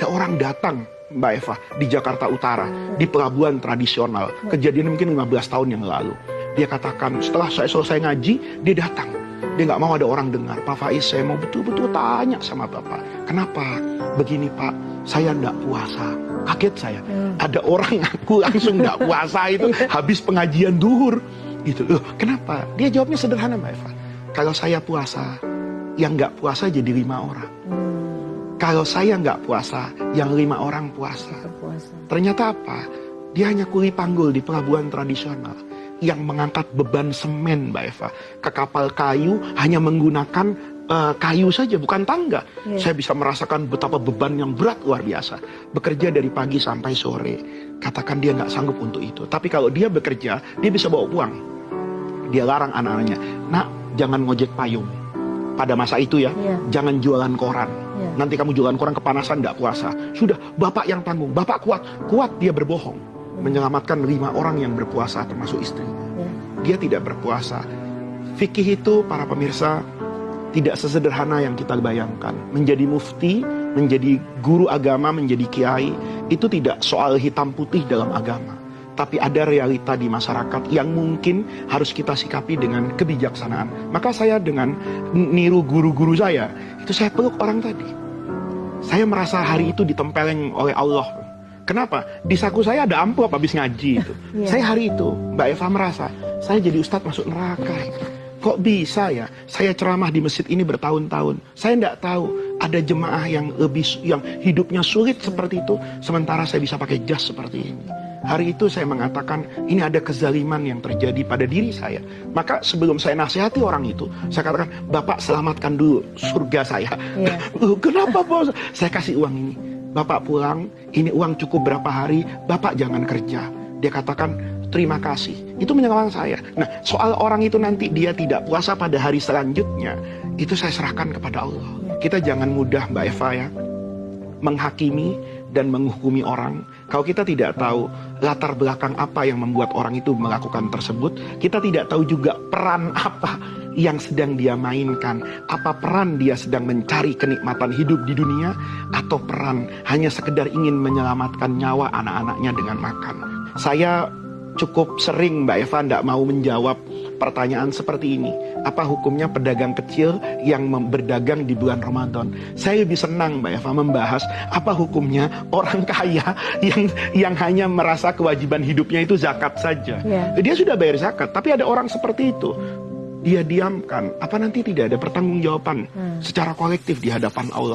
Ada orang datang, Mbak Eva, di Jakarta Utara, di pelabuhan tradisional. Kejadian mungkin 15 tahun yang lalu. Dia katakan, setelah saya selesai ngaji, dia datang. Dia nggak mau ada orang dengar. Pak Faiz, saya mau betul-betul tanya sama Bapak. Kenapa? Begini Pak, saya nggak puasa. Kaget saya. Ada orang ngaku langsung nggak puasa itu habis pengajian duhur. Gitu. Loh, kenapa? Dia jawabnya sederhana Mbak Eva. Kalau saya puasa, yang nggak puasa jadi 5 orang. Kalau saya nggak puasa, yang 5 orang puasa. Ternyata apa? Dia hanya kuli panggul di pelabuhan tradisional yang mengangkat beban semen, Mbak Eva, ke kapal kayu hanya menggunakan kayu saja, bukan tangga. Saya bisa merasakan betapa beban yang berat luar biasa. Bekerja dari pagi sampai sore. Katakan dia nggak sanggup untuk itu. Tapi kalau dia bekerja, dia bisa bawa uang. Dia larang anak-anaknya, nak jangan ngojek payung. Pada masa itu ya, jangan jualan koran. Nanti kamu jualan koran kepanasan, nggak puasa. Sudah, bapak yang tanggung. Bapak kuat. Kuat dia berbohong. Menyelamatkan 5 orang yang berpuasa, termasuk istrinya. Dia tidak berpuasa. Fikih itu, para pemirsa, tidak sesederhana yang kita bayangkan. Menjadi mufti, menjadi guru agama, menjadi kiai, itu tidak soal hitam putih dalam agama. Tapi ada realita di masyarakat yang mungkin harus kita sikapi dengan kebijaksanaan. Maka saya dengan niru guru-guru saya, itu saya peluk orang tadi. Saya merasa hari itu ditempeleng oleh Allah. Kenapa? Di saku saya ada amplop habis ngaji itu. Saya hari itu, Mbak Eva merasa, saya jadi ustadz masuk neraka. Kok bisa ya? Saya ceramah di masjid ini bertahun-tahun. Saya tidak tahu ada jemaah yang hidupnya sulit seperti itu, sementara saya bisa pakai jas seperti ini. Hari itu saya mengatakan, ini ada kezaliman yang terjadi pada diri saya. Maka sebelum saya nasihati orang itu, saya katakan, Bapak selamatkan dulu surga saya. Kenapa bos? Saya kasih uang ini. Bapak pulang, ini uang cukup berapa hari, Bapak jangan kerja. Dia katakan, terima kasih. Itu menyelamatkan saya. Nah, soal orang itu nanti dia tidak puasa pada hari selanjutnya, itu saya serahkan kepada Allah. Kita jangan mudah, Mbak Eva ya, menghakimi dan menghukumi orang. Kalau kita tidak tahu latar belakang apa yang membuat orang itu melakukan tersebut, kita tidak tahu juga peran apa yang sedang dia mainkan. Apa peran dia sedang mencari kenikmatan hidup di dunia, atau peran hanya sekedar ingin menyelamatkan nyawa anak-anaknya dengan makan. Saya cukup sering, Mbak Eva, tidak mau menjawab pertanyaan seperti ini. Apa hukumnya pedagang kecil yang berdagang di bulan Ramadan? Saya lebih senang, Mbak Eva, membahas apa hukumnya orang kaya yang hanya merasa kewajiban hidupnya itu zakat saja. Dia sudah bayar zakat, tapi ada orang seperti itu. Dia diamkan. Apa nanti tidak ada pertanggungjawaban secara kolektif di hadapan Allah?